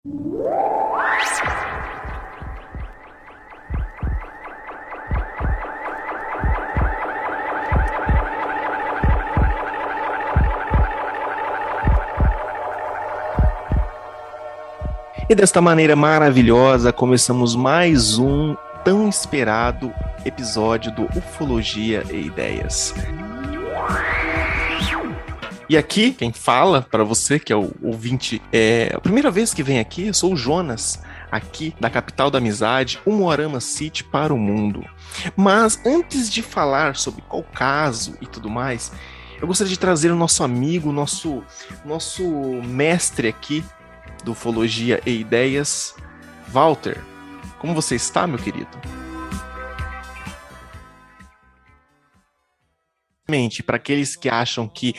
E desta maneira maravilhosa, começamos mais um tão esperado episódio do Ufologia e Ideias. E aqui, quem fala para você, que é o ouvinte, é a primeira vez que vem aqui, eu sou o Jonas, aqui da capital da amizade, Umuarama City para o mundo. Mas antes de falar sobre qual caso e tudo mais, eu gostaria de trazer o nosso amigo, nosso mestre aqui, do Ufologia e Ideias, Walter. Como você está, meu querido? Para aqueles que acham que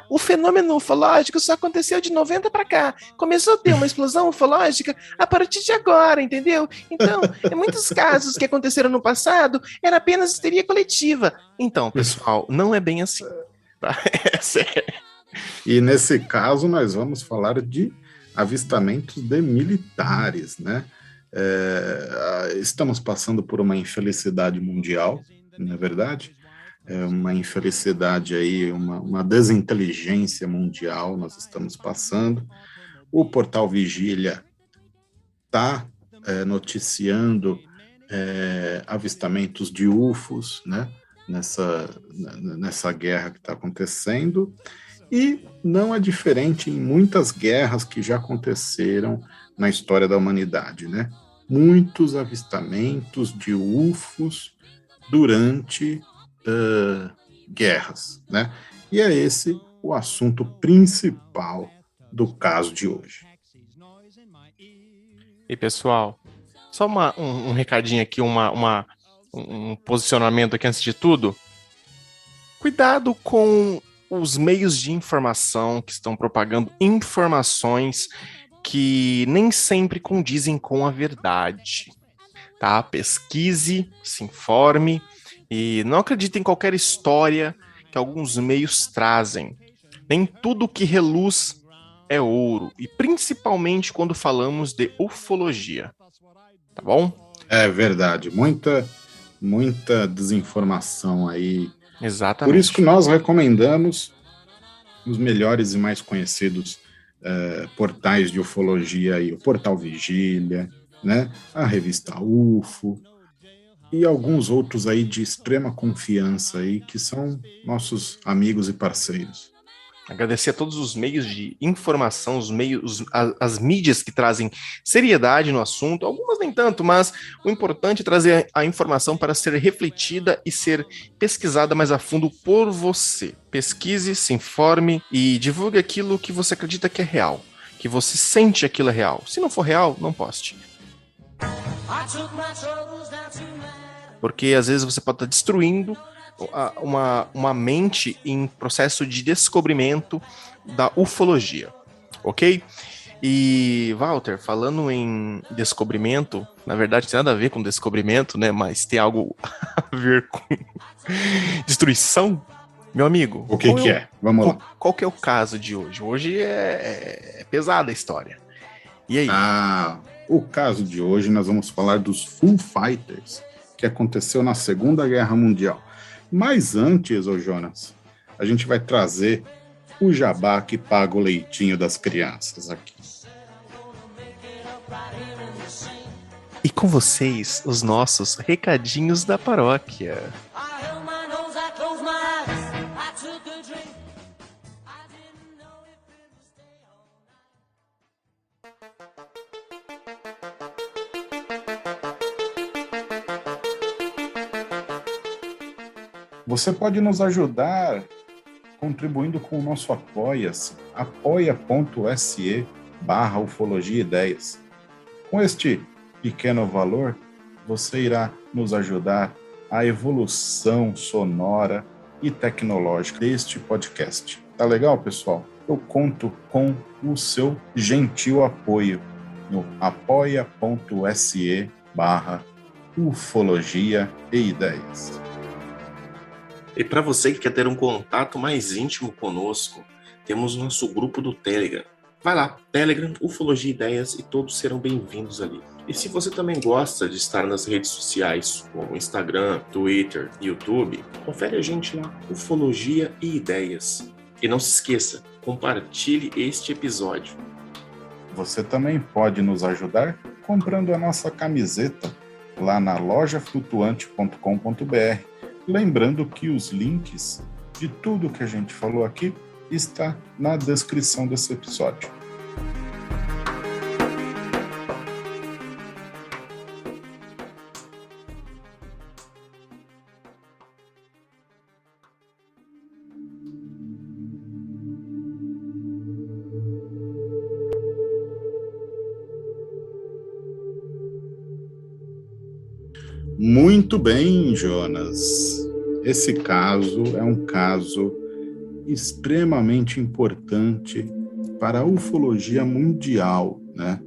o fenômeno ufológico só aconteceu de 90 para cá, começou a ter uma explosão ufológica a partir de agora, entendeu? Então, em muitos casos que aconteceram no passado, era apenas histeria coletiva. Então, pessoal, não é bem assim. Tá? É sério. E nesse caso, nós vamos falar de avistamentos de militares, né? Estamos passando por uma infelicidade mundial, não é verdade? Uma infelicidade aí, uma desinteligência mundial nós estamos passando. O Portal Vigília está noticiando avistamentos de UFOs, né? Nessa guerra que está acontecendo. E não é diferente em muitas guerras que já aconteceram na história da humanidade, né? Muitos avistamentos de UFOs durante guerras, né? E é esse o assunto principal do caso de hoje. E pessoal, só um recadinho aqui, um posicionamento aqui antes de tudo. Cuidado com os meios de informação que estão propagando informações que nem sempre condizem com a verdade, tá? Pesquise, se informe e não acredite em qualquer história que alguns meios trazem. Nem tudo que reluz é ouro, e principalmente quando falamos de ufologia, tá bom? É verdade, muita desinformação aí. Exatamente. Por isso que nós recomendamos os melhores e mais conhecidos portais de ufologia aí, o Portal Vigília, né? A revista UFO e alguns outros aí de extrema confiança aí, que são nossos amigos e parceiros. Agradecer a todos os meios de informação, as mídias que trazem seriedade no assunto, algumas nem tanto, mas o importante é trazer a informação para ser refletida e ser pesquisada mais a fundo por você. Pesquise, se informe e divulgue aquilo que você acredita que é real, que você sente aquilo é real. Se não for real, não poste. Porque às vezes você pode estar destruindo uma mente em processo de descobrimento da ufologia, ok? E, Walter, falando em descobrimento, na verdade tem nada a ver com descobrimento, né? Mas tem algo a ver com destruição, meu amigo. O que é? Vamos lá. Qual que é o caso de hoje? Hoje é pesada a história. E aí? O caso de hoje nós vamos falar dos Foo Fighters, que aconteceu na Segunda Guerra Mundial. Mas antes, ô Jonas, a gente vai trazer o jabá que paga o leitinho das crianças aqui. E com vocês, os nossos recadinhos da paróquia. Você pode nos ajudar contribuindo com o nosso Apoia-se, apoia.se/ufologiaideias. Com este pequeno valor, você irá nos ajudar a evolução sonora e tecnológica deste podcast. Tá legal, pessoal? Eu conto com o seu gentil apoio no apoia.se/ufologiaideias. E para você que quer ter um contato mais íntimo conosco, temos nosso grupo do Telegram, Vai lá, Telegram, Ufologia Ideias e todos serão bem-vindos ali. E se você também gosta de estar nas redes sociais, como Instagram, Twitter, YouTube, confere a gente lá, Ufologia e Ideias. E não se esqueça, compartilhe este episódio. Você também pode nos ajudar comprando a nossa camiseta lá na lojaflutuante.com.br. Lembrando que os links de tudo que a gente falou aqui está na descrição desse episódio. Muito bem, Jonas. Esse caso é um caso extremamente importante para a ufologia mundial, né?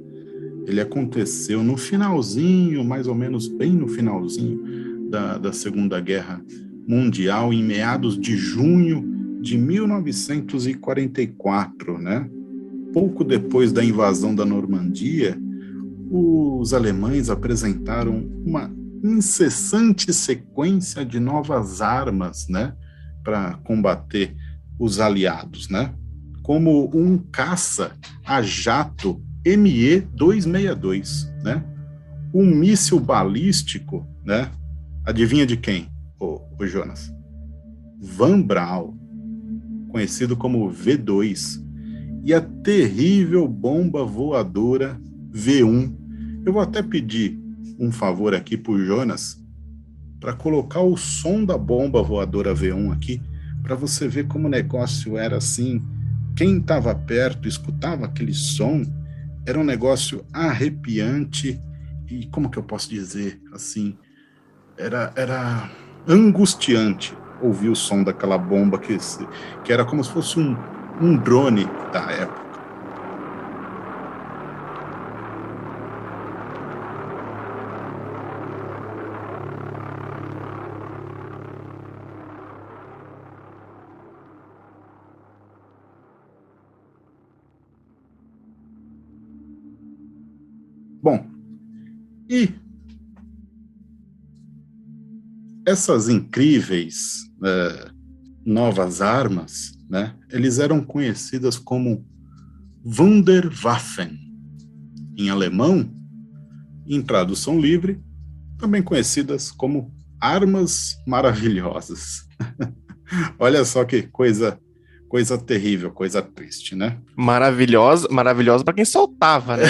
Ele aconteceu no finalzinho, mais ou menos bem no finalzinho da Segunda Guerra Mundial, em meados de junho de 1944, né? Pouco depois da invasão da Normandia, os alemães apresentaram uma incessante sequência de novas armas, né, para combater os aliados, né, como um caça a jato ME-262, né, um míssil balístico, né, adivinha de quem, ô Jonas? Van Braun, conhecido como V2, e a terrível bomba voadora V1. Eu vou até pedir um favor aqui pro Jonas para colocar o som da bomba voadora V1 aqui, para você ver como o negócio era assim. Quem estava perto, escutava aquele som, era um negócio arrepiante e, como que eu posso dizer, assim, era angustiante ouvir o som daquela bomba que era como se fosse um drone da época. Bom, e essas incríveis novas armas, né, eles eram conhecidas como Wunderwaffen, em alemão, em tradução livre, também conhecidas como armas maravilhosas. Olha só que coisa terrível, coisa triste, né? Maravilhosa para quem soltava, né?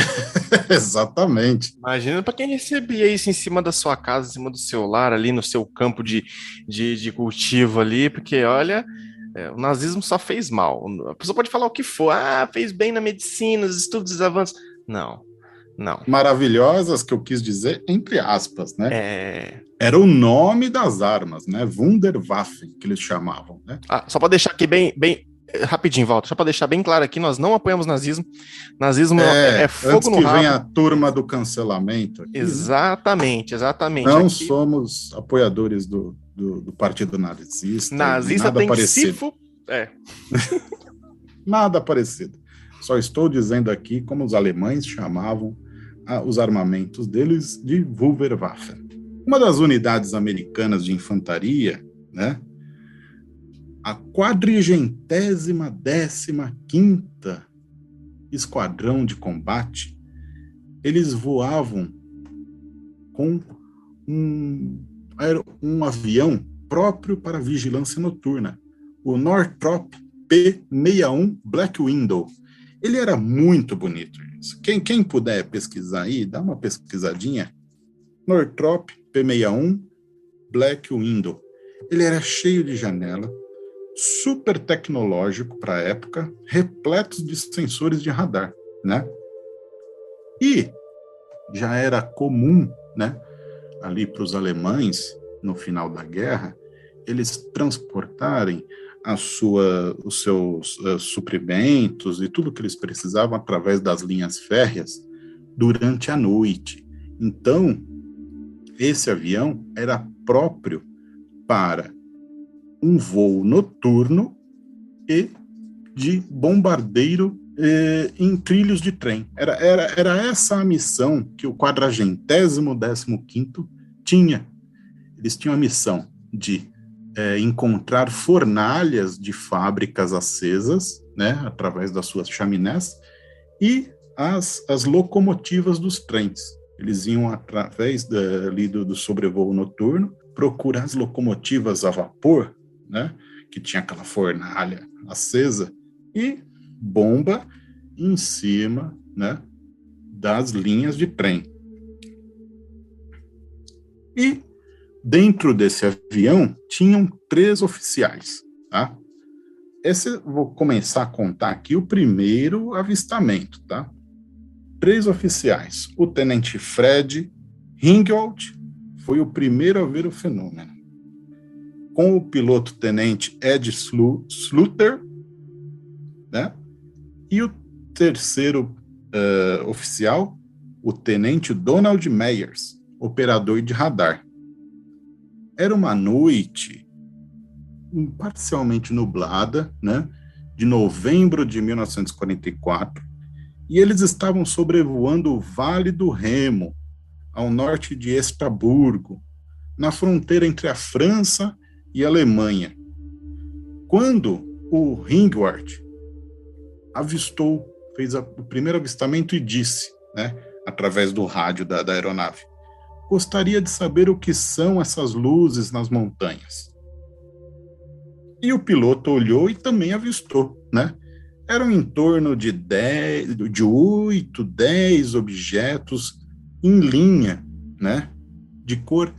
Exatamente. Imagina para quem recebia isso em cima da sua casa, em cima do seu lar, ali no seu campo de cultivo ali, porque olha, o nazismo só fez mal. A pessoa pode falar o que for, fez bem na medicina, os estudos avanços. Não. Maravilhosas, que eu quis dizer, entre aspas, né? Era o nome das armas, né? Wunderwaffen, que eles chamavam, né? Só para deixar aqui bem rapidinho, Walter, só para deixar bem claro aqui, nós não apoiamos nazismo. Nazismo é fogo no rabo. Antes que venha a turma do cancelamento. Aqui, exatamente. Não aqui somos apoiadores do partido nazista. Nazista nada tem parecido. Nada parecido. Só estou dizendo aqui como os alemães chamavam os armamentos deles de Wunderwaffen. Uma das unidades americanas de infantaria, né? A 415ª Esquadrão de Combate, eles voavam com um avião próprio para vigilância noturna, o Northrop P-61 Black Widow. Ele era muito bonito. Quem puder pesquisar aí, dá uma pesquisadinha. Northrop P-61 Black Widow. Ele era cheio de janela, super tecnológico para a época, repletos de sensores de radar, né? E já era comum, né, ali para os alemães, no final da guerra, eles transportarem os seus suprimentos e tudo que eles precisavam através das linhas férreas durante a noite. Então, esse avião era próprio para um voo noturno e de bombardeiro em trilhos de trem. Era essa a missão que o 415º tinha. Eles tinham a missão de encontrar fornalhas de fábricas acesas, né, através das suas chaminés, e as locomotivas dos trens. Eles iam, através do sobrevoo noturno, procurar as locomotivas a vapor, né, que tinha aquela fornalha acesa, e bomba em cima, né, das linhas de trem. E dentro desse avião tinham 3 oficiais, tá? Vou começar a contar aqui o primeiro avistamento, tá? 3 oficiais. O tenente Fred Ringwald foi o primeiro a ver o fenômeno. Com o piloto-tenente Ed Sluter, né? E o terceiro oficial, o tenente Donald Meyers, operador de radar. Era uma noite parcialmente nublada, né, de novembro de 1944, e eles estavam sobrevoando o Vale do Remo, ao norte de Estrasburgo, na fronteira entre a França e a Alemanha, quando o Ringward fez o primeiro avistamento e disse, né, através do rádio da aeronave: gostaria de saber o que são essas luzes nas montanhas. E o piloto olhou e também avistou, né? Eram em torno de 8, 10 objetos em linha, né? De cor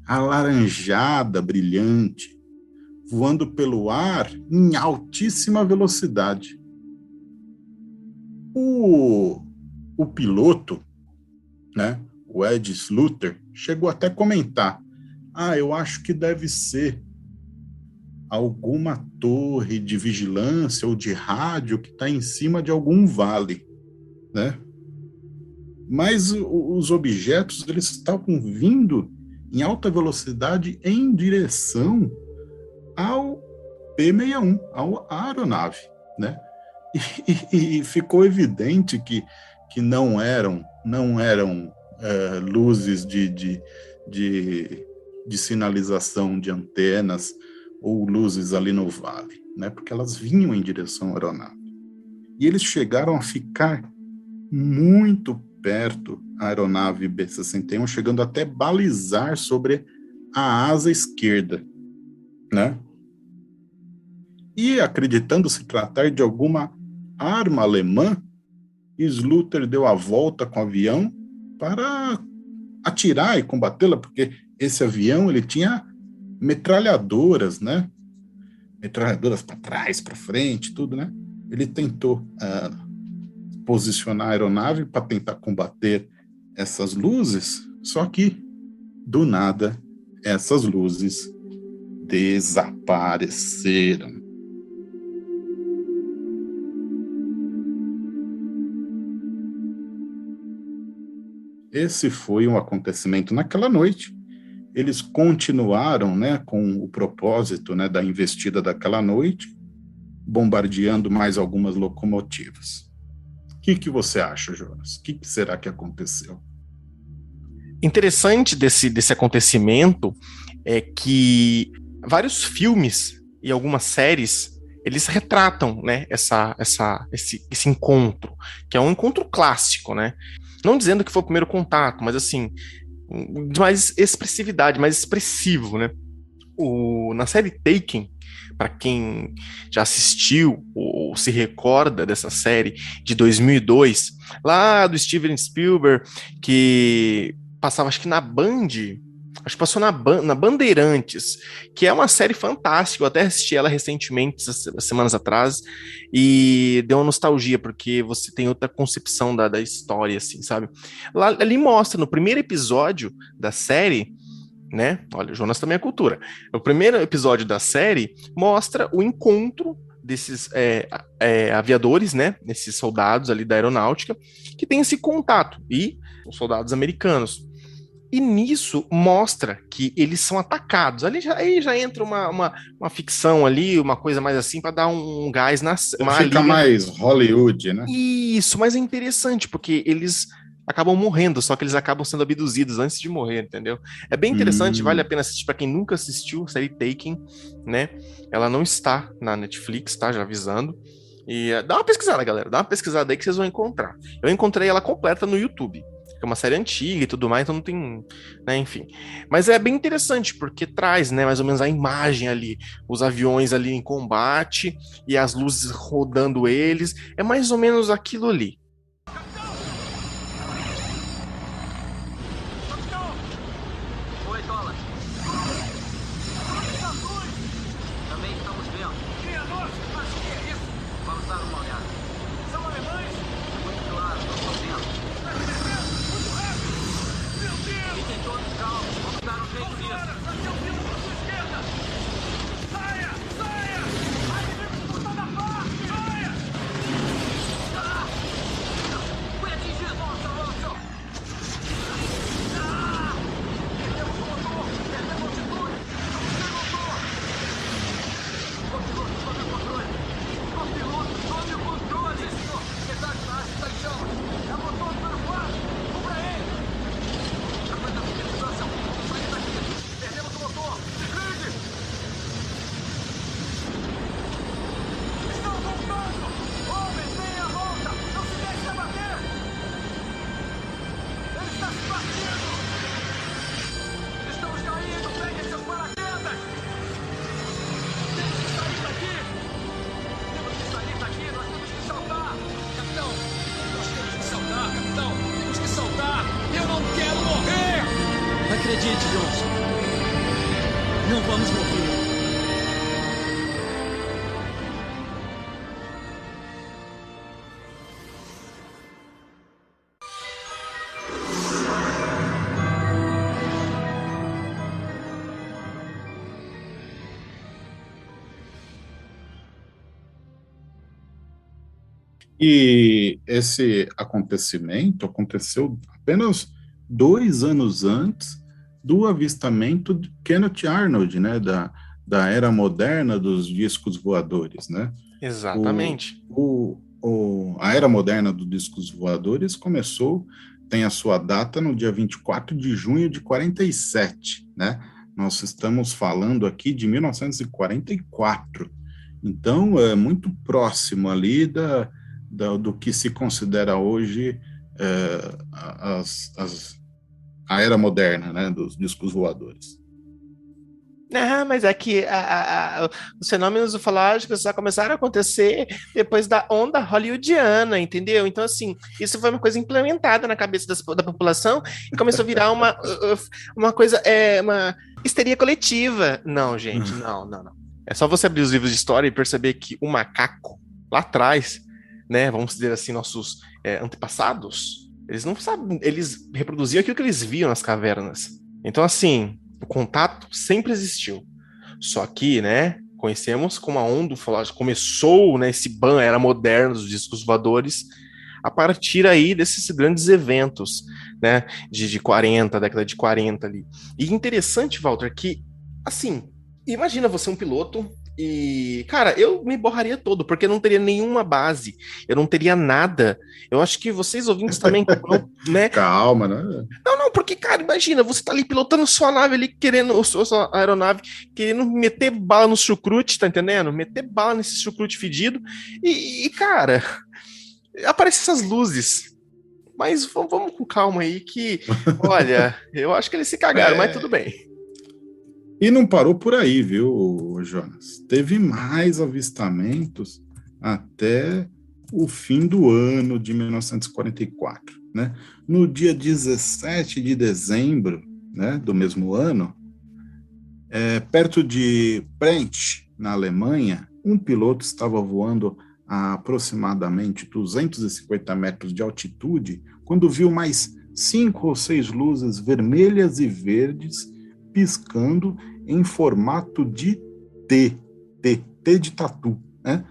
alaranjada, brilhante, voando pelo ar em altíssima velocidade. O piloto, né, o Ed Sluter, chegou até a comentar: eu acho que deve ser alguma torre de vigilância ou de rádio que está em cima de algum vale, né? Mas os objetos, eles estavam vindo em alta velocidade em direção ao P-61, à aeronave, né? E ficou evidente que não eram luzes de sinalização de antenas ou luzes ali no vale, né? Porque elas vinham em direção à aeronave. E eles chegaram a ficar muito perto da aeronave B-61, chegando até balizar sobre a asa esquerda, né? E acreditando se tratar de alguma arma alemã, Sluter deu a volta com o avião para atirar e combatê-la, porque esse avião ele tinha metralhadoras, né? Metralhadoras para trás, para frente, tudo, né? Ele tentou posicionar a aeronave para tentar combater essas luzes, só que, do nada, essas luzes desapareceram. Esse foi um acontecimento naquela noite. Eles continuaram, né, com o propósito, né, da investida daquela noite, bombardeando mais algumas locomotivas. O que você acha, Jonas? O que será que aconteceu? Interessante desse acontecimento é que vários filmes e algumas séries eles retratam, né, esse encontro, que é um encontro clássico, né? Não dizendo que foi o primeiro contato, mas assim, de mais expressividade, mais expressivo, né? Na série Taken, para quem já assistiu ou se recorda dessa série de 2002, lá do Steven Spielberg, que passava, acho que na Band, acho que passou na Bandeirantes, que é uma série fantástica. Eu até assisti ela recentemente, semanas atrás, e deu uma nostalgia, porque você tem outra concepção da história, assim, sabe? Ali mostra, no primeiro episódio da série, né? Olha, Jonas também é cultura. O primeiro episódio da série mostra o encontro desses aviadores, né? Esses soldados ali da aeronáutica, que tem esse contato, e os soldados americanos. E nisso mostra que eles são atacados. Aí já entra uma ficção ali, uma coisa mais assim, para dar um gás, uma Fica liga. mais Hollywood, né? Isso, mas é interessante, porque eles acabam morrendo, só que eles acabam sendo abduzidos antes de morrer, entendeu? É bem interessante, vale a Hum. pena assistir para quem nunca assistiu a série Taken, né? Ela não está na Netflix, tá? Já avisando. E dá uma pesquisada, galera, dá uma pesquisada aí que vocês vão encontrar. Eu encontrei ela completa no YouTube. É uma série antiga e tudo mais, então não tem, né, enfim. Mas é bem interessante, porque traz, né, mais ou menos a imagem ali, os aviões ali em combate e as luzes rodando eles, é mais ou menos aquilo ali. Oi, Dola. Também estamos vendo. Minha nossa, mas o que é isso? Vamos dar uma olhada. São alemães? Muito claro, estou vendo. Está crescendo muito rápido. Meu Deus! Fiquem todos calmos, vamos dar um jeito nisso. Aqui é o filo para sua esquerda. Saia! Saia! Ai, inimigos por toda parte! Saia! Ah! Fui atingido! Nossa, nossa! Ah! Perdemos o motor! Perdemos a altitude! Estamos sem motor! Copiloto, tome o controle! Copiloto, tome o controle! Sim, senhor! Metade da arte está em chamas! É motor número 4! Cubra ele! Aguenta a distância! Vamos sair daqui! Perdemos o motor! Desligue! Estão voltando! Homens, venham à volta! Não se deixe abater! Ele está se partindo! Estamos caindo! Peguem seus paraquedas! Temos que sair daqui! Temos que sair daqui! Nós temos que saltar! Capitão! Nós temos que saltar, capitão! Temos que saltar! Eu não quero morrer! Acredite, Johnson! Não vamos morrer! E esse acontecimento aconteceu apenas 2 anos antes do avistamento de Kenneth Arnold, né, da era moderna dos discos voadores, né? Exatamente. A era moderna dos discos voadores começou, tem a sua data no dia 24 de junho de 47, né? Nós estamos falando aqui de 1944. Então, é muito próximo ali do que se considera hoje a era moderna, né, dos discos voadores. Ah, mas é que os fenômenos ufológicos só começaram a acontecer depois da onda hollywoodiana, entendeu? Então, assim, isso foi uma coisa implementada na cabeça da população e começou a virar uma coisa, uma histeria coletiva. Não, gente, não, não, não. É só você abrir os livros de história e perceber que o macaco, lá atrás, né, vamos dizer assim, nossos antepassados, eles não sabem, eles reproduziam aquilo que eles viam nas cavernas. Então, assim, o contato sempre existiu. Só que, né, conhecemos como a onda ufológica começou, né, esse ban era moderno dos discos voadores, a partir aí desses grandes eventos, né, de 40, década de 40 ali. E interessante, Walter, que, assim, imagina você um piloto e, cara, eu me borraria todo, porque eu não teria nenhuma base, eu não teria nada. Eu acho que vocês ouvintes também, né? Calma, né? Não, porque, cara, imagina, você tá ali pilotando sua nave ali, querendo, sua aeronave, querendo meter bala no chucrute, tá entendendo? Meter bala nesse chucrute fedido. Cara, aparecem essas luzes. Mas vamos com calma aí que, olha, eu acho que eles se cagaram, mas tudo bem. E não parou por aí, viu, Jonas? Teve mais avistamentos até o fim do ano de 1944, né? No dia 17 de dezembro, né, do mesmo ano, perto de Prent, na Alemanha, um piloto estava voando a aproximadamente 250 metros de altitude quando viu mais 5 ou 6 luzes vermelhas e verdes piscando em formato de T de tatu, né?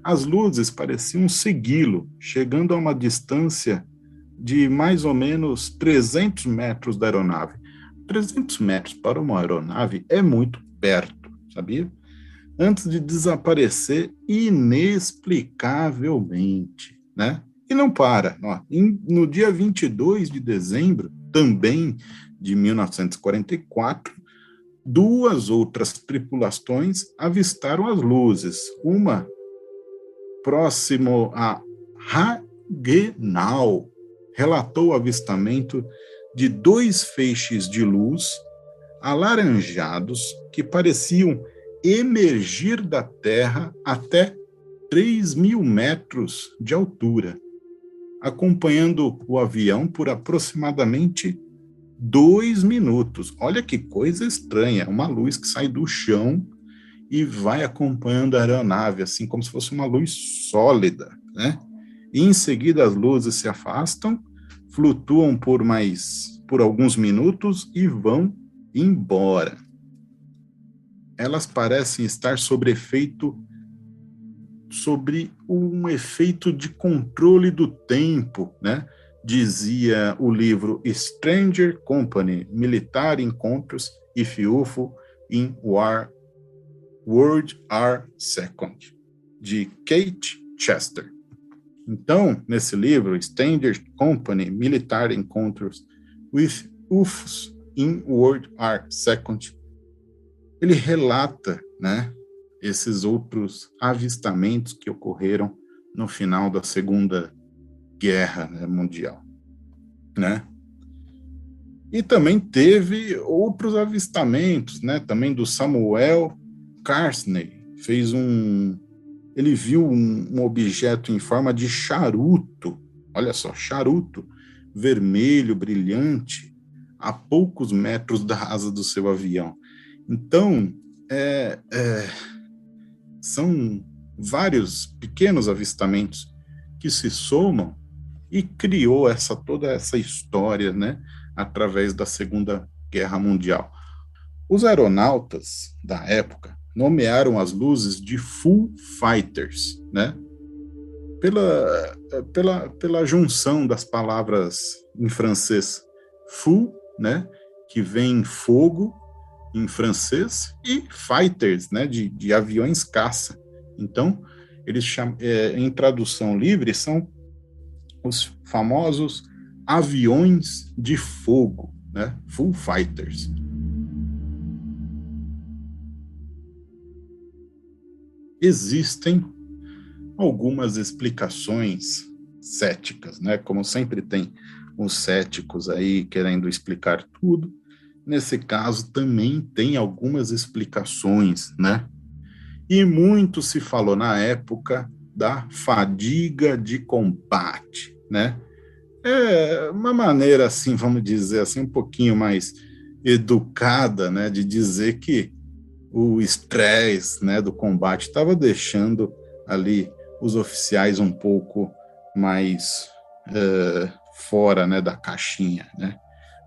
As luzes pareciam segui-lo, chegando a uma distância de mais ou menos 300 metros da aeronave. 300 metros para uma aeronave é muito perto, sabia? Antes de desaparecer inexplicavelmente, né? E não para. Ó, no dia 22 de dezembro, também de 1944, duas outras tripulações avistaram as luzes. Uma próximo a Hagenau relatou o avistamento de dois feixes de luz alaranjados que pareciam emergir da Terra até 3.000 metros de altura, acompanhando o avião por aproximadamente 2 minutos. Olha que coisa estranha, uma luz que sai do chão e vai acompanhando a aeronave, assim como se fosse uma luz sólida, né? E em seguida as luzes se afastam, flutuam por alguns minutos e vão embora. Elas parecem estar sobre um efeito de controle do tempo, né? Dizia o livro Stranger Company, Military Encounters if UFO in World War II, de Kate Chester. Então, nesse livro, Stranger Company, Military Encounters with UFOs in World War II, ele relata, né, esses outros avistamentos que ocorreram no final da Segunda Guerra, né, Mundial, né? E também teve outros avistamentos, né, também do Samuel Carsney, ele viu um objeto em forma de charuto, olha só, charuto, vermelho, brilhante, a poucos metros da asa do seu avião. Então, são vários pequenos avistamentos que se somam e criou toda essa história, né, através da Segunda Guerra Mundial. Os aeronautas da época nomearam as luzes de Foo Fighters, né, pela junção das palavras em francês fou, né, que vem fogo em francês, e fighters, né, de aviões caça. Então, eles em tradução livre, são os famosos aviões de fogo, né, Foo Fighters. Existem algumas explicações céticas, né? Como sempre tem os céticos aí querendo explicar tudo. Nesse caso também tem algumas explicações, né? E muito se falou na época da fadiga de combate, né? É uma maneira, assim, vamos dizer assim, um pouquinho mais educada, né, de dizer que o estresse, né, do combate estava deixando ali os oficiais um pouco mais fora, né, da caixinha, né?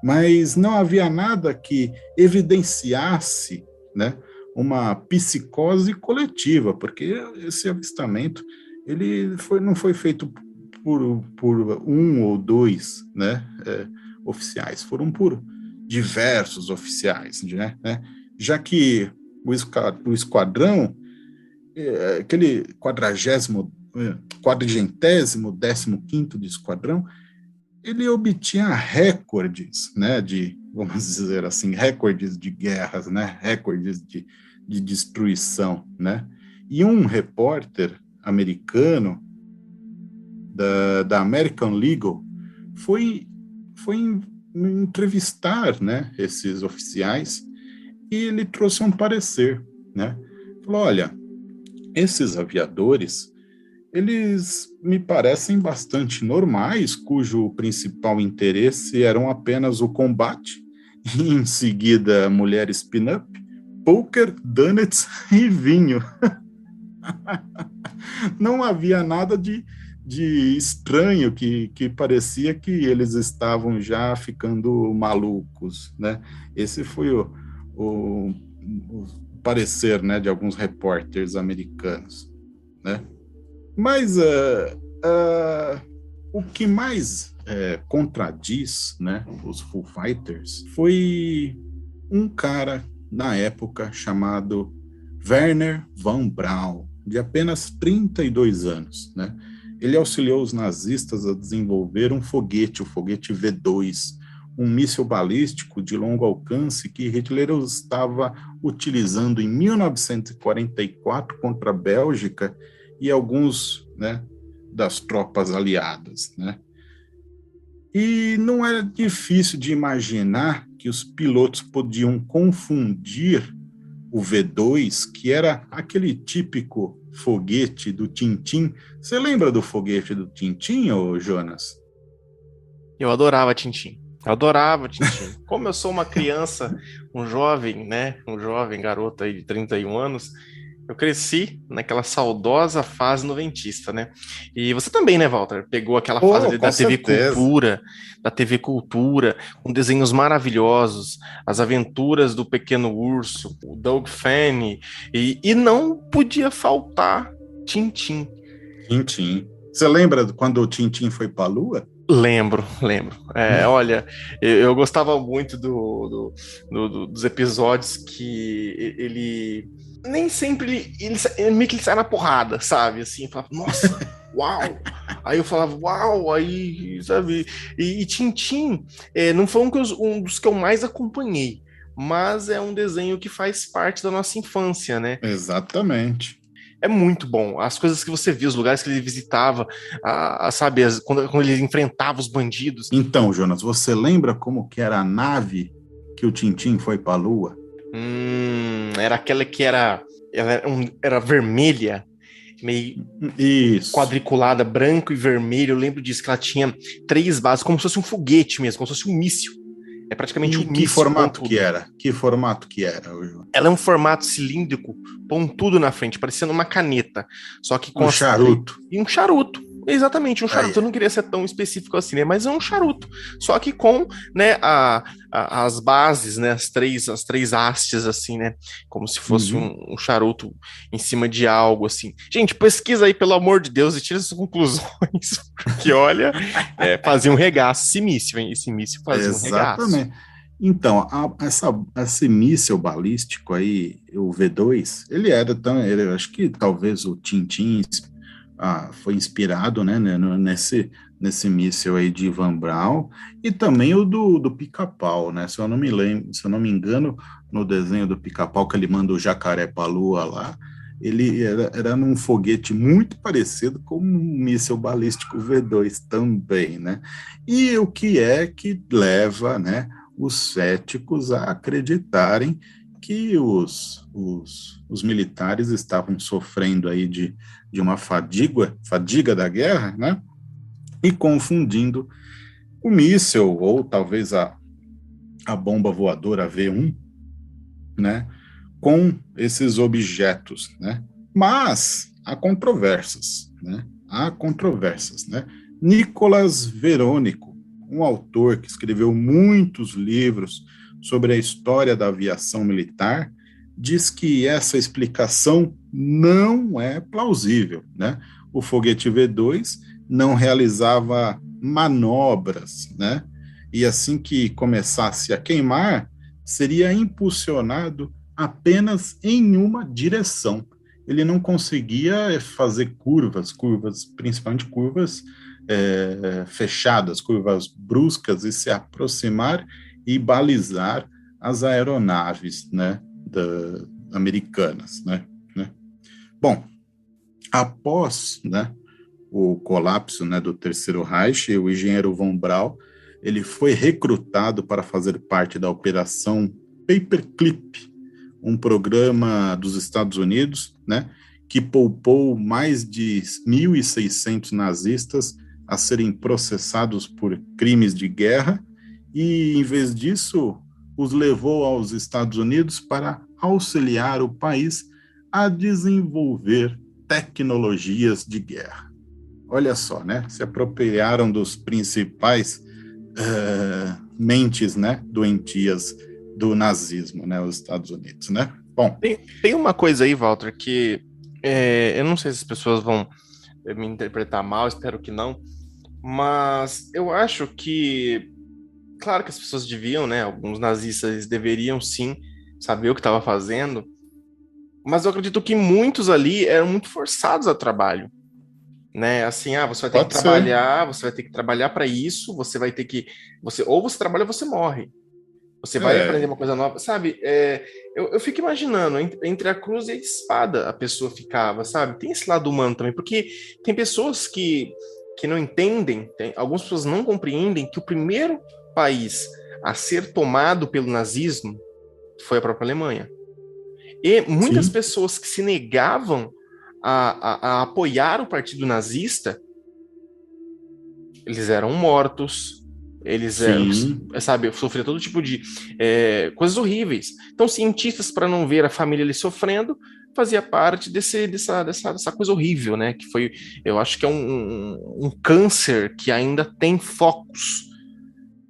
Mas não havia nada que evidenciasse, né, uma psicose coletiva, porque esse avistamento não foi feito por um ou dois, né, oficiais, foram por diversos oficiais, né? Já que o esquadrão, aquele 415º de esquadrão, ele obtinha recordes, né, vamos dizer assim, recordes de guerras, né, recordes de destruição, né? E um repórter americano da American Legal foi entrevistar, né, esses oficiais, e ele trouxe um parecer, né? Falou, olha, esses aviadores, eles me parecem bastante normais, cujo principal interesse eram apenas o combate, e em seguida mulheres pin-up, poker, donuts e vinho. Não havia nada de estranho, que parecia que eles estavam já ficando malucos, né? Esse foi o parecer, né, de alguns repórteres americanos, né? Mas O que mais contradiz, né, os Foo Fighters foi um cara na época chamado Werner von Braun, de apenas 32 anos, né? Ele auxiliou os nazistas a desenvolver um foguete, o foguete V2, um míssil balístico de longo alcance que Hitler estava utilizando em 1944 contra a Bélgica e alguns, né, das tropas aliadas, né? E não era difícil de imaginar que os pilotos podiam confundir o V2, que era aquele típico foguete do Tintim. Você lembra do foguete do Tintim, ô Jonas? Eu adorava Tintim. Eu adorava Tintim. Como eu sou uma criança, um jovem, né? Um jovem garoto aí de 31 anos, eu cresci naquela saudosa fase noventista, né? E você também, né, Walter? Pegou aquela fase ali Com certeza. Da TV Cultura, com desenhos maravilhosos, as aventuras do Pequeno Urso, o Doug Funny, e não podia faltar Tintim. Tintim. Você lembra quando o Tintim foi para a Lua? Lembro. Olha, eu gostava muito dos episódios que ele nem sempre ele meio que ele sai na porrada, sabe? Assim, falava, nossa, uau! Aí eu falava, uau! Aí, sabe? E Tintim não foi um dos que eu mais acompanhei, mas é um desenho que faz parte da nossa infância, né? Exatamente. É muito bom. As coisas que você via, os lugares que ele visitava, sabe, quando ele enfrentava os bandidos. Então, Jonas, você lembra como que era a nave que o Tintim foi para a Lua? Era aquela que era vermelha, meio Isso. quadriculada, branco e vermelho. Eu lembro disso, que ela tinha 3 bases, como se fosse um foguete mesmo, como se fosse um míssil. É praticamente um míssil. Que formato que era? Que formato que era? Ela é um formato cilíndrico, pontudo na frente, parecendo uma caneta. Só que com um charuto. E um charuto. Exatamente, um charuto. Aí. Eu não queria ser tão específico assim, né? Mas é um charuto. Só que com, né, as bases, né? As três hastes, assim, né? Como se fosse um charuto em cima de algo, assim. Gente, pesquisa aí, pelo amor de Deus, e tira essas conclusões. Porque, olha, fazia um regaço esse míssil, hein? Esse míssil fazia um regaço. Exatamente. Então, esse míssil balístico aí, o V2, ele acho que talvez o Tintim foi inspirado, né, nesse míssil aí de Von Braun, e também o do Pica-Pau, né? Se eu não me engano, no desenho do Pica-Pau, que ele manda o jacaré para a Lua lá, ele era num foguete muito parecido com um míssil balístico V2 também, né? E o que leva, né, os céticos a acreditarem que os militares estavam sofrendo aí de uma fadiga da guerra, né? E confundindo o míssil, ou talvez a bomba voadora V1, né, com esses objetos, né? Mas há controvérsias, né? Nicolas Verônico, um autor que escreveu muitos livros sobre a história da aviação militar, diz que essa explicação não é plausível, né? O foguete V2 não realizava manobras, né? E assim que começasse a queimar, seria impulsionado apenas em uma direção. Ele não conseguia fazer curvas, principalmente curvas fechadas, curvas bruscas, e se aproximar e balizar as aeronaves, né, americanas, né? Bom, após, né, o colapso, né, do Terceiro Reich, o engenheiro Von Braun, ele foi recrutado para fazer parte da Operação Paperclip, um programa dos Estados Unidos, né, que poupou mais de 1.600 nazistas a serem processados por crimes de guerra, e, em vez disso, os levou aos Estados Unidos para auxiliar o país a desenvolver tecnologias de guerra. Olha só, né? Se apropriaram dos principais mentes, né, doentias do nazismo, né, os Estados Unidos, né? Bom, tem uma coisa aí, Walter, que eu não sei se as pessoas vão me interpretar mal, espero que não, Mas eu acho que, claro que as pessoas deviam, né? Alguns nazistas deveriam sim saber o que estava fazendo, mas eu acredito que muitos ali eram muito forçados ao trabalho, né? Assim, você vai ter que Pode ser. trabalhar, você vai ter que trabalhar para isso, você vai ter que, ou você trabalha ou você morre. Você vai aprender É, uma coisa nova, sabe? Eu fico imaginando, entre a cruz e a espada a pessoa ficava, sabe? Tem esse lado humano também, porque tem pessoas que não entendem, algumas pessoas não compreendem que o primeiro país a ser tomado pelo nazismo foi a própria Alemanha. E muitas sim, pessoas que se negavam a apoiar o partido nazista, eles eram mortos, eles eram, sim. sabe, sofria todo tipo de coisas horríveis. Então, cientistas, para não ver a família ali sofrendo, fazia parte dessa coisa horrível, né? Que foi, eu acho que é um câncer que ainda tem focos,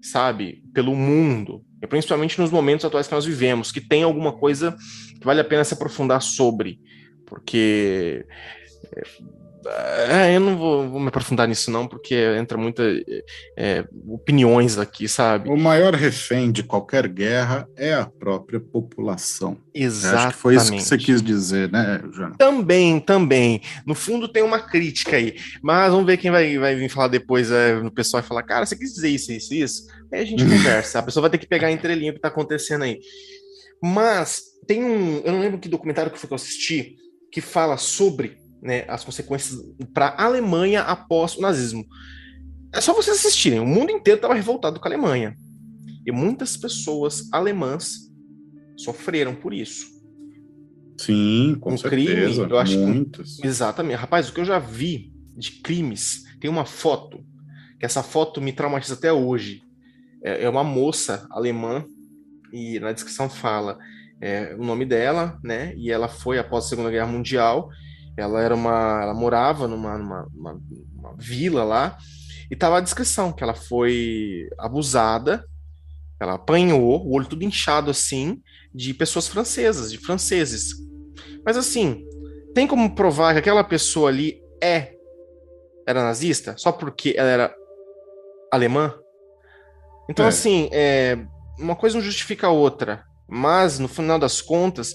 sabe, pelo mundo, e principalmente nos momentos atuais que nós vivemos, que tem alguma coisa que vale a pena se aprofundar sobre, porque eu não vou me aprofundar nisso não, porque entra muitas opiniões aqui, sabe? O maior refém de qualquer guerra é a própria população. Eu acho que foi isso que você Exatamente. quis dizer, né, Jonas? Também. No fundo tem uma crítica aí, mas vamos ver quem vai vir falar depois no pessoal e falar, cara, você quis dizer isso. Aí a gente conversa, a pessoa vai ter que pegar a entrelinha o que tá acontecendo aí. Mas eu não lembro que documentário que foi que eu assisti, que fala sobre, né, as consequências para a Alemanha após o nazismo. É só vocês assistirem, o mundo inteiro estava revoltado com a Alemanha. E muitas pessoas alemãs sofreram por isso. Sim, com Um crime, certeza, eu acho que. muitas. Exatamente. Rapaz, o que eu já vi de crimes, tem uma foto, que essa foto me traumatiza até hoje. É uma moça alemã, e na descrição fala o nome dela, né? E ela foi após a Segunda Guerra Mundial. Ela morava numa vila lá, e tava a descrição que ela foi abusada, ela apanhou, o olho tudo inchado assim, de pessoas francesas, de franceses. Mas assim, tem como provar que aquela pessoa ali era nazista só porque ela era alemã? Então, É, assim, uma coisa não justifica a outra, mas no final das contas,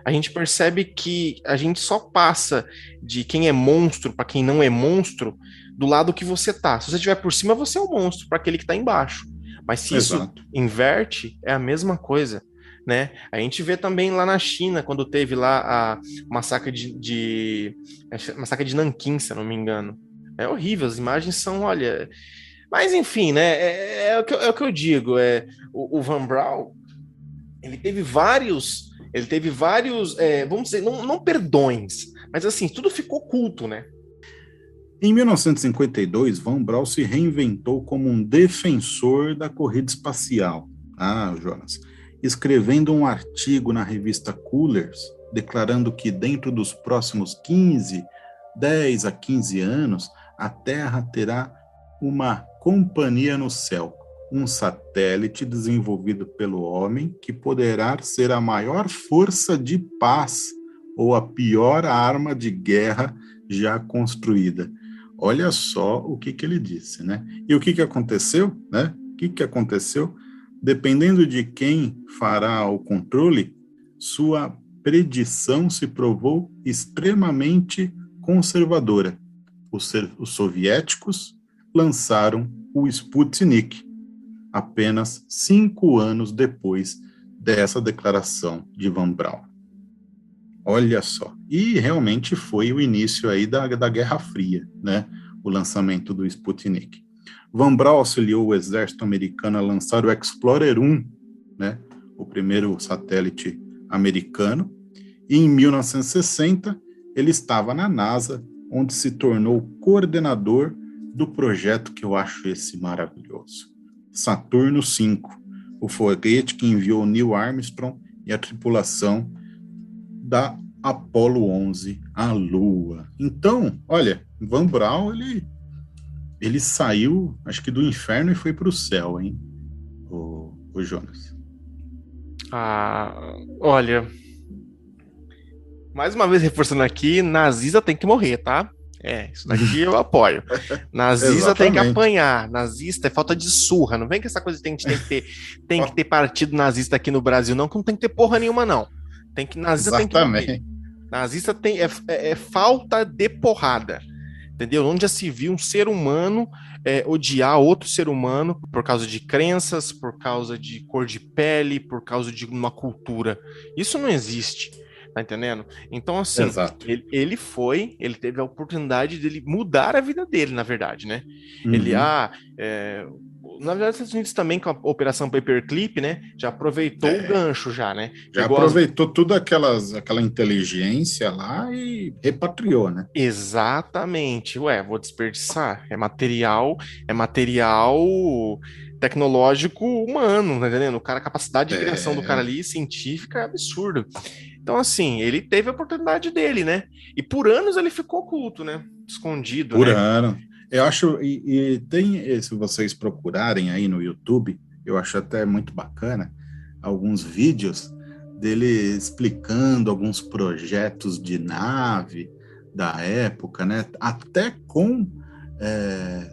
a gente percebe que a gente só passa de quem é monstro para quem não é monstro do lado que você tá. Se você estiver por cima, você é o monstro para aquele que tá embaixo. Mas se isso exato. inverte, é a mesma coisa, né? A gente vê também lá na China, quando teve lá a massacre massacre de Nanquim, se eu não me engano. É horrível, as imagens são, olha, mas enfim, né? É o que eu digo. O Van Braun, ele teve vários, vamos dizer, não perdões, mas assim, tudo ficou oculto, né? Em 1952, Von Braun se reinventou como um defensor da corrida espacial. Ah, Jonas. Escrevendo um artigo na revista Coolers, declarando que dentro dos próximos 10 a 15 anos, a Terra terá uma companhia no céu, um satélite desenvolvido pelo homem que poderá ser a maior força de paz ou a pior arma de guerra já construída. Olha só o que ele disse, né? E o que aconteceu, né? O que aconteceu? Dependendo de quem fará o controle, sua predição se provou extremamente conservadora. Os soviéticos lançaram o Sputnik apenas 5 anos depois dessa declaração de Von Braun. Olha só. E realmente foi o início aí da Guerra Fria, né? O lançamento do Sputnik. Von Braun auxiliou o exército americano a lançar o Explorer 1, né? O primeiro satélite americano. E em 1960, ele estava na NASA, onde se tornou coordenador do projeto que eu acho esse maravilhoso. Saturno V, o foguete que enviou Neil Armstrong e a tripulação da Apollo 11 à Lua. Então, olha, Von Braun, ele saiu, acho que do inferno e foi para o céu, hein, o Jonas. Olha, mais uma vez reforçando aqui, nazista tem que morrer, tá? Isso daqui eu apoio. Nazista tem que Exatamente. apanhar. Nazista é falta de surra. Não vem com essa coisa de tem que ter partido nazista aqui no Brasil, não, que não tem que ter porra nenhuma, não. Nazista tem que morrer. Exatamente. Nazista é falta de porrada. Entendeu? Onde já se viu um ser humano odiar outro ser humano por causa de crenças, por causa de cor de pele, por causa de uma cultura. Isso não existe. Tá entendendo? Então, assim, Exato. ele teve a oportunidade dele mudar a vida dele, na verdade, né? Uhum. Na verdade, os Estados Unidos também, com a Operação Paperclip, né? Já aproveitou o gancho já, né? Já aproveitou tudo aquela inteligência lá e repatriou, né? Exatamente. Vou desperdiçar. É material tecnológico humano, tá entendendo? A capacidade de criação do cara ali, científica, é absurdo. Então, assim, ele teve a oportunidade dele, né? E por anos ele ficou oculto, né? Escondido, Por né? ano. Eu acho, e tem, se vocês procurarem aí no YouTube, eu acho até muito bacana, alguns vídeos dele explicando alguns projetos de nave da época, né? Até com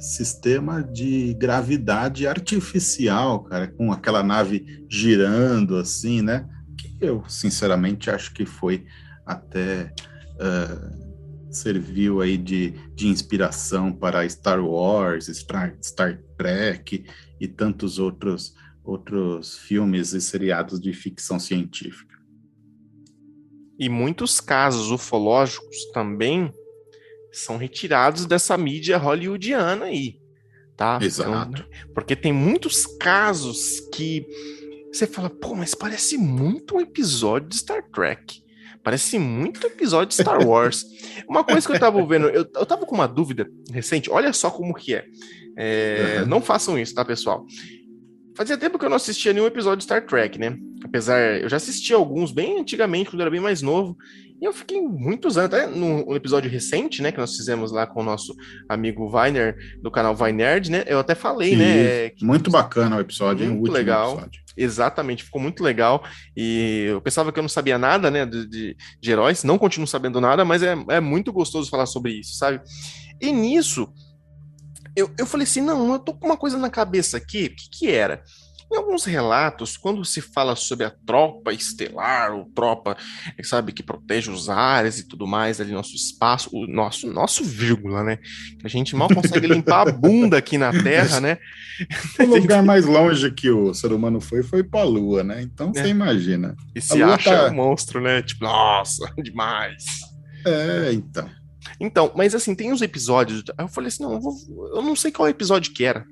sistema de gravidade artificial, cara, com aquela nave girando assim, né? Que eu, sinceramente, acho que foi até... serviu aí de inspiração para Star Wars, Star Trek e tantos outros filmes e seriados de ficção científica. E muitos casos ufológicos também são retirados dessa mídia hollywoodiana aí, tá? Exato. Porque tem muitos casos que você fala, pô, mas parece muito um episódio de Star Trek. Parece muito episódio de Star Wars. Uma coisa que eu tava vendo, eu tava com uma dúvida recente, olha só como que é. Não façam isso, tá, pessoal? Fazia tempo que eu não assistia nenhum episódio de Star Trek, né? Apesar, eu já assisti alguns bem antigamente, quando eu era bem mais novo, e eu fiquei muitos anos, até no episódio recente, né, que nós fizemos lá com o nosso amigo Weiner, do canal Weinerd, né? Eu até falei, né? Muito bacana o episódio, hein? O último legal. Episódio. Exatamente, ficou muito legal. E eu pensava que eu não sabia nada, né, de heróis, não continuo sabendo nada, mas é muito gostoso falar sobre isso, sabe? E nisso, eu falei assim, não, eu tô com uma coisa na cabeça aqui, o que era? Em alguns relatos, quando se fala sobre a tropa estelar, ou tropa, sabe, que protege os ares e tudo mais, ali nosso espaço, o nosso vírgula, né? Que a gente mal consegue limpar a bunda aqui na Terra, né? O lugar mais longe que o ser humano foi para a Lua, né? Então você imagina. E se acha um monstro, né? Tipo, nossa, demais. Então. Então, mas assim, tem uns episódios. Aí eu falei assim, não, eu não sei qual episódio que era,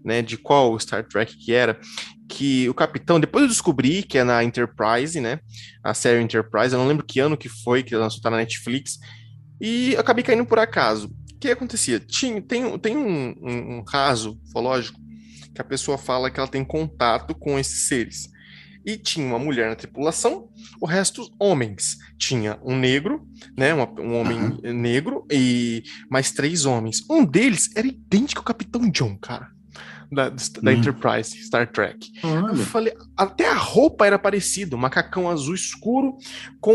né? De qual Star Trek que era. Que o capitão, depois eu descobri que é na Enterprise, né? A série Enterprise, eu não lembro que ano que foi, que lançou, tá na Netflix. E acabei caindo por acaso. O que acontecia? Tem um caso ufológico que a pessoa fala que ela tem contato com esses seres. E tinha uma mulher na tripulação, o resto homens. Tinha um negro, né, um homem negro e mais 3 homens. Um deles era idêntico ao Capitão John, cara, da Enterprise, Star Trek. Eu falei, até a roupa era parecida, um macacão azul escuro com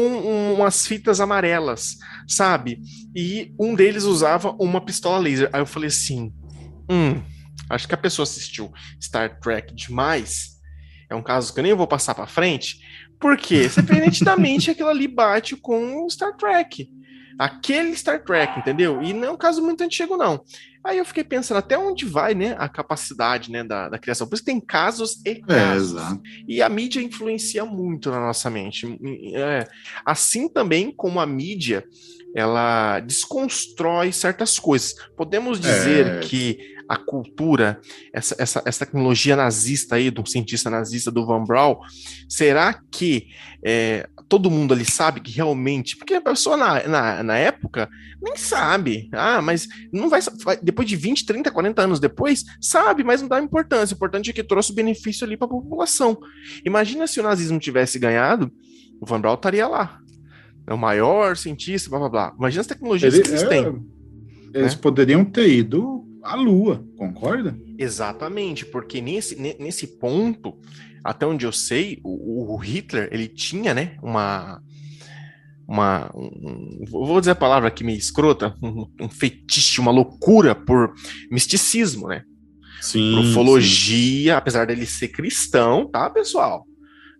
umas fitas amarelas, sabe? E um deles usava uma pistola laser. Aí eu falei assim, acho que a pessoa assistiu Star Trek demais. É um caso que eu nem vou passar pra frente, porque nitidamente aquilo ali bate com o Star Trek. Aquele Star Trek, entendeu? E não é um caso muito antigo, não. Aí eu fiquei pensando até onde vai, né, a capacidade, né, da criação. Por isso tem casos e casos. E a mídia influencia muito na nossa mente. Assim também como a mídia, ela desconstrói certas coisas. Podemos dizer que a cultura, essa tecnologia nazista aí, do cientista nazista do Von Braun, será que todo mundo ali sabe que realmente... Porque a pessoa na época nem sabe. Mas não vai... Depois de 20, 30, 40 anos depois, sabe, mas não dá importância. O importante é que trouxe benefício ali para a população. Imagina se o nazismo tivesse ganhado, o Von Braun estaria lá. É o maior cientista, blá, blá, blá. Imagina as tecnologias que eles têm. Eles poderiam ter ido à Lua, concorda? Exatamente, porque nesse ponto, até onde eu sei, o Hitler, ele tinha, né, vou dizer a palavra aqui meio escrota, um fetiche, uma loucura por misticismo, né? Sim, Por sim. ufologia, apesar dele ser cristão, tá, pessoal?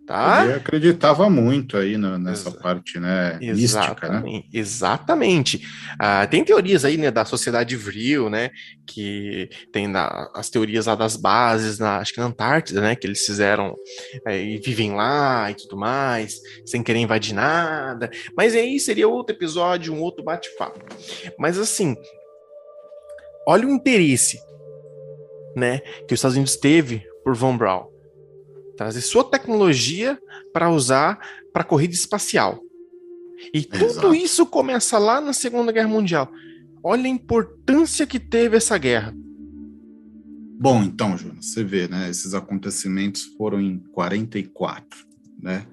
Tá? Ele acreditava muito aí nessa Exa- parte, né, mística, né? Exatamente. Tem teorias aí, né, da sociedade Vril, né, que tem as teorias lá das bases, acho que na Antártida, né, que eles fizeram e vivem lá e tudo mais, sem querer invadir nada. Mas aí seria outro episódio, um outro bate-papo. Mas assim, olha o interesse, né, que os Estados Unidos teve por Von Braun. Trazer sua tecnologia para usar para corrida espacial. E tudo Exato. isso começa lá na Segunda Guerra Mundial. Olha a importância que teve essa guerra. Bom, então, Jonas, você vê, né? Esses acontecimentos foram em 44, né?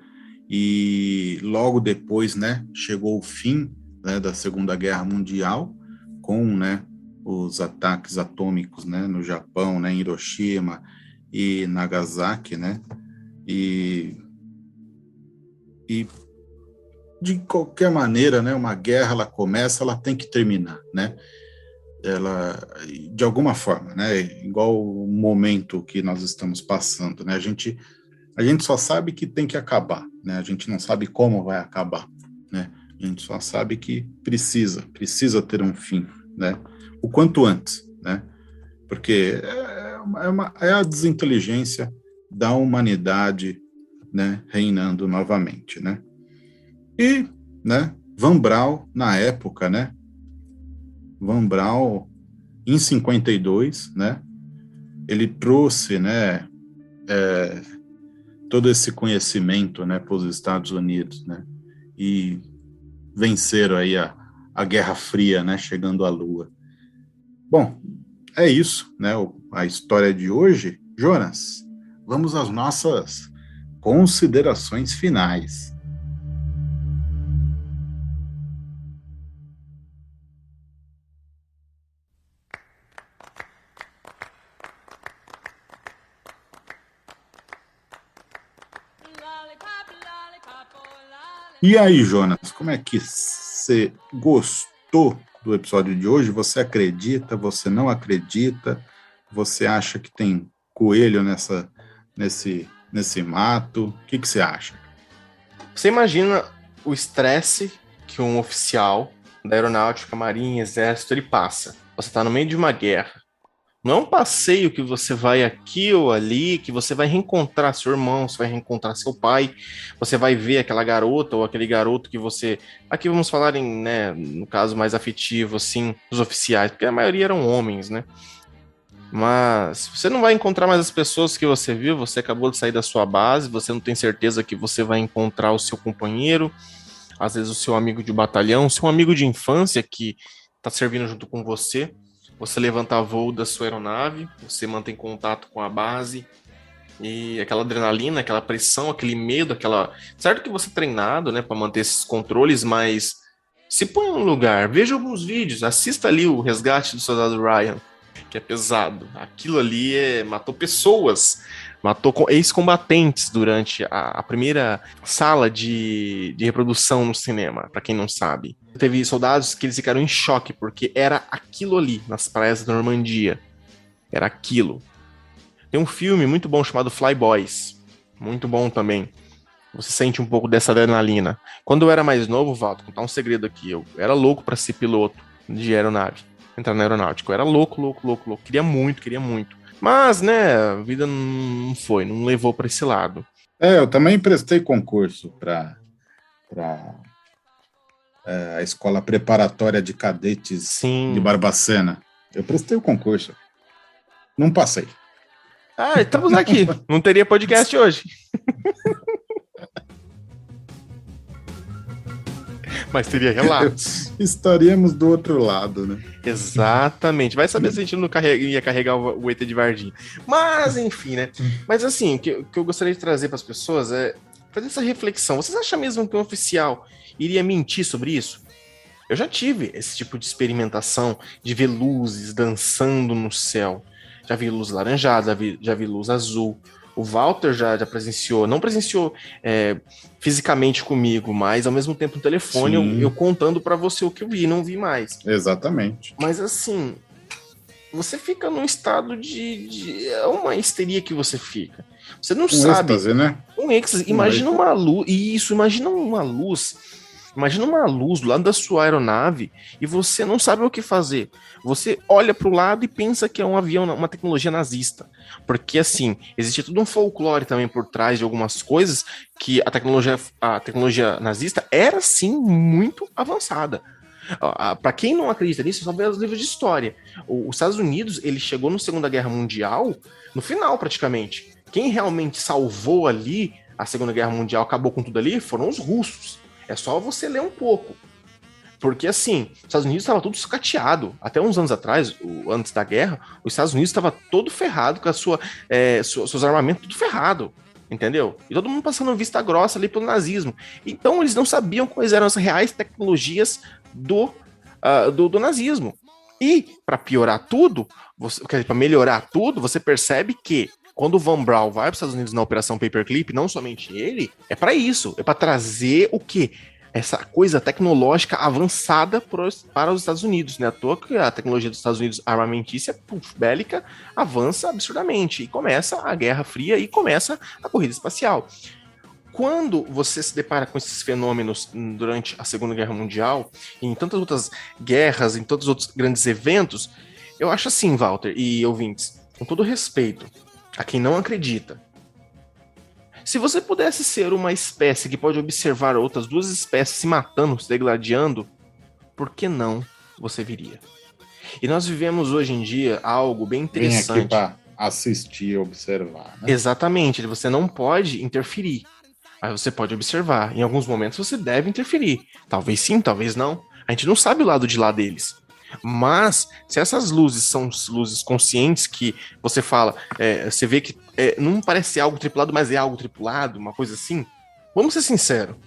E logo depois, né, chegou o fim, né, da Segunda Guerra Mundial com, né, os ataques atômicos, né, no Japão, né, em Hiroshima e Nagasaki, né? E de qualquer maneira, né, uma guerra ela começa, ela tem que terminar, né? Ela, de alguma forma, né, igual o momento que nós estamos passando, né? A gente só sabe que tem que acabar, né? A gente não sabe como vai acabar, né? A gente só sabe que precisa ter um fim, né? O quanto antes, né? Porque é a desinteligência da humanidade, né, reinando novamente, né? E, né, Von Braun, na época, né, Von Braun, em 52, né, ele trouxe, né, todo esse conhecimento, né, para os Estados Unidos, né, e venceram aí a Guerra Fria, né, chegando à Lua. Bom, é isso, né, a história de hoje. Jonas, vamos às nossas considerações finais. E aí, Jonas, como é que você gostou do episódio de hoje? Você acredita? Você não acredita? Você acha que tem coelho nesse mato? O que você acha? Você imagina o estresse que um oficial da aeronáutica, marinha, exército, ele passa. Você está no meio de uma guerra. Não é um passeio que você vai aqui ou ali, que você vai reencontrar seu irmão, você vai reencontrar seu pai, você vai ver aquela garota ou aquele garoto que você... Aqui vamos falar em, né, no caso mais afetivo, assim, dos oficiais, porque a maioria eram homens, né? Mas você não vai encontrar mais as pessoas que você viu, você acabou de sair da sua base, você não tem certeza que você vai encontrar o seu companheiro, às vezes o seu amigo de batalhão, o seu amigo de infância que está servindo junto com você. Você levanta voo da sua aeronave, você mantém contato com a base e aquela adrenalina, aquela pressão, aquele medo, aquela... Certo que você é treinado, né, para manter esses controles, mas se põe no lugar, veja alguns vídeos, assista ali o Resgate do Soldado Ryan, que é pesado. Aquilo ali matou pessoas, matou ex-combatentes durante a primeira sala de reprodução no cinema, para quem não sabe. Teve soldados que eles ficaram em choque, porque era aquilo ali, nas praias da Normandia. Era aquilo. Tem um filme muito bom chamado Fly Boys, muito bom também. Você sente um pouco dessa adrenalina. Quando eu era mais novo, Valdo, vou contar um segredo aqui, eu era louco para ser piloto de aeronave, entrar na aeronáutica. Eu era louco. Queria muito. Mas, né, a vida não foi, não levou para esse lado. Eu também prestei concurso para a Escola Preparatória de Cadetes Sim. de Barbacena. Eu prestei o concurso. Não passei. Estamos aqui. Não teria podcast hoje. Mas teria relatos. Estaríamos do outro lado, né? Exatamente. Vai saber se a gente não ia carregar o ET de Varginha. Mas, enfim, né? Mas, assim, o que eu gostaria de trazer para as pessoas é fazer essa reflexão. Vocês acham mesmo que um oficial iria mentir sobre isso? Eu já tive esse tipo de experimentação de ver luzes dançando no céu. Já vi luz laranjada, já vi luz azul. O Walter já presenciou, não presenciou fisicamente comigo, mas ao mesmo tempo no telefone eu contando para você o que eu vi, não vi mais. Exatamente. Mas assim, você fica num estado é uma histeria que você fica. Você não sabe. Êxtase, né? Um êxtase. Imagina uma luz. Isso, imagina uma luz. Imagina uma luz do lado da sua aeronave e você não sabe o que fazer. Você olha para o lado e pensa que é um avião, uma tecnologia nazista. Porque, assim, existe todo um folclore também por trás de algumas coisas que a tecnologia nazista era, sim, muito avançada. Para quem não acredita nisso, só vê os livros de história. Os Estados Unidos, ele chegou na Segunda Guerra Mundial, no final, praticamente. Quem realmente salvou ali a Segunda Guerra Mundial, acabou com tudo ali, foram os russos. É só você ler um pouco. Porque, assim, os Estados Unidos estava tudo sucateado. Até uns anos atrás, antes da guerra, os Estados Unidos estava todo ferrado, com seus armamentos tudo ferrado. Entendeu? E todo mundo passando vista grossa ali pelo nazismo. Então, eles não sabiam quais eram as reais tecnologias do nazismo. E, para piorar tudo, para melhorar tudo, você percebe que quando o Von Braun vai para os Estados Unidos na Operação Paperclip, não somente ele, é para isso, é para trazer o quê? Essa coisa tecnológica avançada para os Estados Unidos, né? À toa que a tecnologia dos Estados Unidos armamentícia, bélica, avança absurdamente e começa a Guerra Fria e começa a corrida espacial. Quando você se depara com esses fenômenos durante a Segunda Guerra Mundial, e em tantas outras guerras, em tantos outros grandes eventos, eu acho assim, Walter e ouvintes, com todo respeito a quem não acredita, se você pudesse ser uma espécie que pode observar outras duas espécies se matando, se degladiando, por que não você viria? E nós vivemos hoje em dia algo bem interessante. Vem aqui para assistir e observar, né? Exatamente, você não pode interferir, mas você pode observar. Em alguns momentos você deve interferir. Talvez sim, talvez não. A gente não sabe o lado de lá deles. Mas, se essas luzes são luzes conscientes que você fala, você vê que não parece algo tripulado, mas é algo tripulado, uma coisa assim, vamos ser sinceros.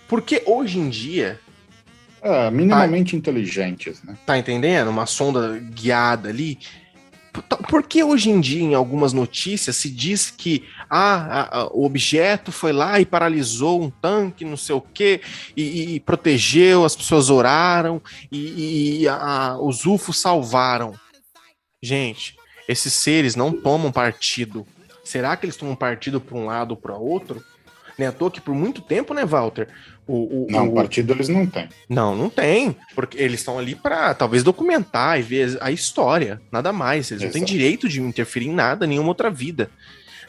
Porque hoje em dia... minimamente inteligentes, né? Tá entendendo? Uma sonda guiada ali. Por que hoje em dia, em algumas notícias, se diz que o objeto foi lá e paralisou um tanque, não sei o quê, e protegeu, as pessoas oraram, e os UFOs salvaram? Gente, esses seres não tomam partido. Será que eles tomam partido para um lado ou para outro? Nem à toa que por muito tempo, né, Walter? Partido eles não têm. Não tem, porque eles estão ali para talvez documentar e ver a história, nada mais. Eles não têm direito de interferir em nada, nenhuma outra vida.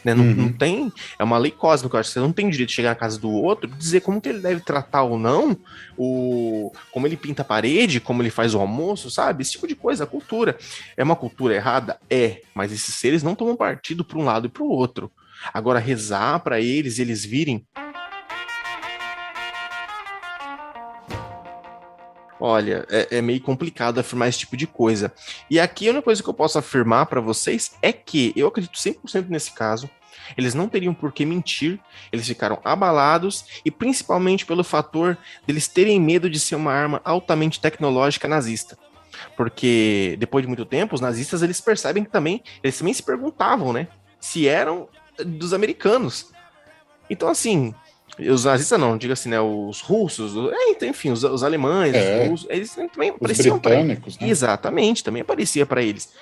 Né? Não tem, é uma lei cósmica, eu acho que você não tem direito de chegar na casa do outro e dizer como que ele deve tratar ou não, como ele pinta a parede, como ele faz o almoço, sabe? Esse tipo de coisa, a cultura. É uma cultura errada? Mas esses seres não tomam partido para um lado e para o outro. Agora, rezar para eles virem... Olha, é meio complicado afirmar esse tipo de coisa. E aqui a única coisa que eu posso afirmar para vocês é que eu acredito 100% nesse caso. Eles não teriam por que mentir, eles ficaram abalados e principalmente pelo fator deles terem medo de ser uma arma altamente tecnológica nazista. Porque depois de muito tempo, os nazistas eles percebem que eles também se perguntavam, né, se eram dos americanos. Então assim... Os nazistas não, diga assim, né? Os russos, enfim, os alemães, os russos, eles também apareciam para eles. Né? Exatamente, também aparecia para eles.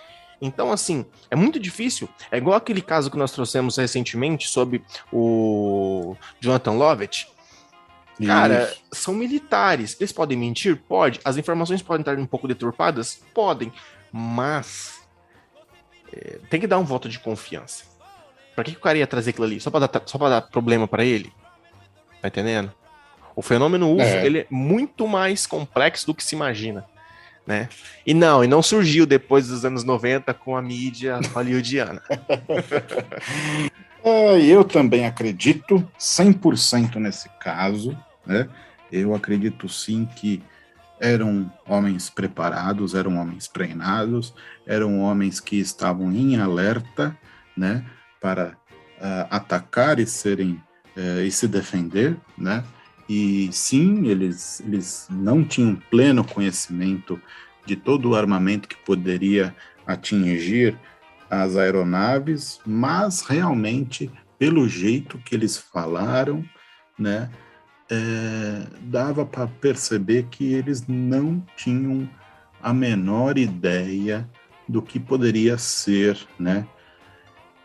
Então, assim, é muito difícil. É igual aquele caso que nós trouxemos recentemente sobre o Jonathan Lovett. Cara, são militares. Eles podem mentir? Pode. As informações podem estar um pouco deturpadas? Podem. Mas tem que dar um voto de confiança. Pra que o cara ia trazer aquilo ali? Só pra dar problema para ele? Tá entendendo? O fenômeno UFO, ele é muito mais complexo do que se imagina, né? E não surgiu depois dos anos 90 com a mídia hollywoodiana. Eu também acredito 100% nesse caso, né? Eu acredito sim que eram homens preparados, eram homens treinados, eram homens que estavam em alerta, né? Para atacar e se defender, né? E sim, eles não tinham pleno conhecimento de todo o armamento que poderia atingir as aeronaves, mas realmente, pelo jeito que eles falaram, né, dava para perceber que eles não tinham a menor ideia do que poderia ser, né,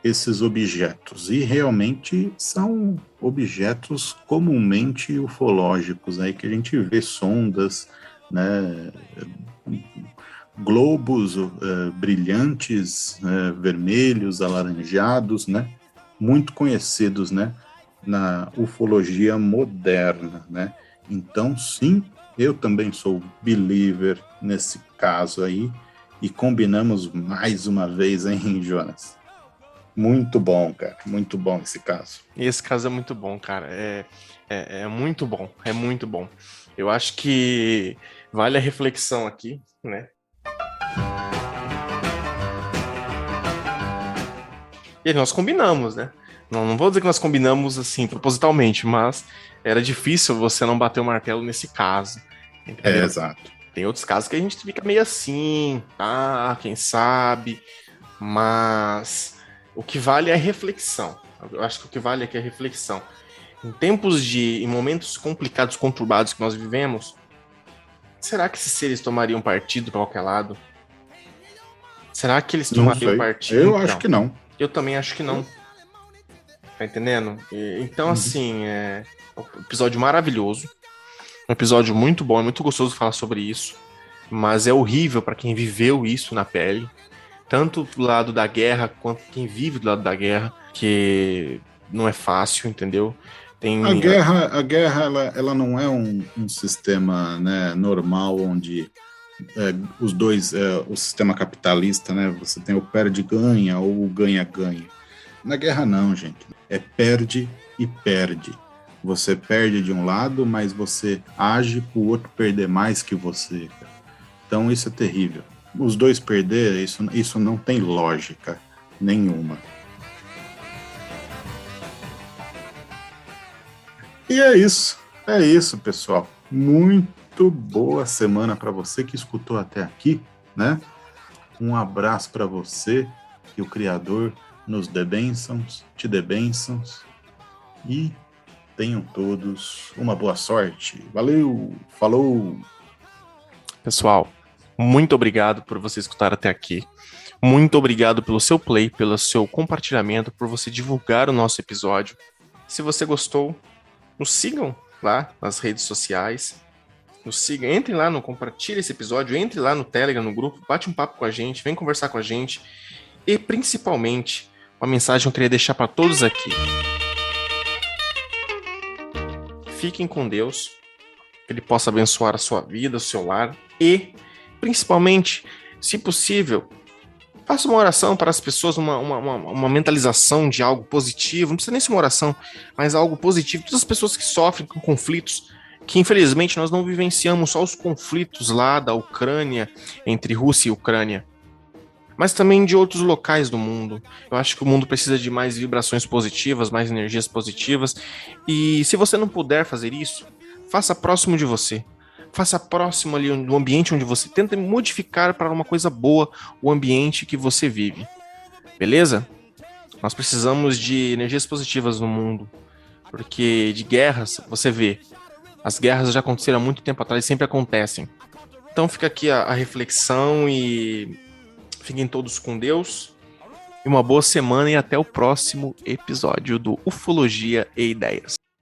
esses objetos. E realmente são objetos comumente ufológicos, aí que a gente vê sondas, né, globos brilhantes, vermelhos, alaranjados, né, muito conhecidos, né, na ufologia moderna, né. Então, sim, eu também sou believer nesse caso aí, e combinamos mais uma vez, hein, Jonas? Muito bom, cara, muito bom esse caso. E esse caso é muito bom, cara. É muito bom, é muito bom. Eu acho que vale a reflexão aqui, né? E nós combinamos, né? Não vou dizer que nós combinamos assim propositalmente, mas era difícil você não bater o martelo nesse caso. Entendeu? Exato. Tem outros casos que a gente fica meio assim, quem sabe, mas o que vale é a reflexão. Eu acho que o que vale aqui é a reflexão. Em momentos complicados, conturbados que nós vivemos, será que esses seres tomariam partido para qualquer lado? Será que eles tomariam partido? Eu acho que não. Eu também acho que não. Tá entendendo? Então, assim, é um episódio maravilhoso. Um episódio muito bom, é muito gostoso falar sobre isso. Mas é horrível para quem viveu isso na pele. Tanto do lado da guerra, quanto quem vive do lado da guerra. Que não é fácil, entendeu? A guerra ela não é um sistema, né, normal, onde os dois, o sistema capitalista, né, você tem o perde-ganha ou o ganha-ganha. Na guerra não, gente. É perde e perde. Você perde de um lado, mas você age para o outro perder mais que você. Então isso é terrível. Os dois perder, isso não tem lógica nenhuma. E é isso, pessoal. Muito boa semana para você que escutou até aqui, né? Um abraço para você, que o Criador nos dê bênçãos, te dê bênçãos, e tenham todos uma boa sorte. Valeu, falou! Pessoal, muito obrigado por você escutar até aqui. Muito obrigado pelo seu play, pelo seu compartilhamento, por você divulgar o nosso episódio. Se você gostou, nos sigam lá nas redes sociais. Nos sigam, entrem lá, compartilhe esse episódio, entre lá no Telegram, no grupo, bate um papo com a gente, vem conversar com a gente. E principalmente, uma mensagem que eu queria deixar para todos aqui. Fiquem com Deus, que Ele possa abençoar a sua vida, o seu lar. E, principalmente, se possível, faça uma oração para as pessoas, uma mentalização de algo positivo. Não precisa nem ser uma oração, mas algo positivo. Todas as pessoas que sofrem com conflitos, que infelizmente nós não vivenciamos só os conflitos lá da Ucrânia, entre Rússia e Ucrânia, mas também de outros locais do mundo. Eu acho que o mundo precisa de mais vibrações positivas, mais energias positivas. E se você não puder fazer isso, faça próximo de você. Faça próximo ali do ambiente onde você tenta modificar para uma coisa boa o ambiente que você vive. Beleza? Nós precisamos de energias positivas no mundo. Porque de guerras, você vê, as guerras já aconteceram há muito tempo atrás e sempre acontecem. Então fica aqui a reflexão e fiquem todos com Deus. E uma boa semana e até o próximo episódio do Ufologia e Ideias.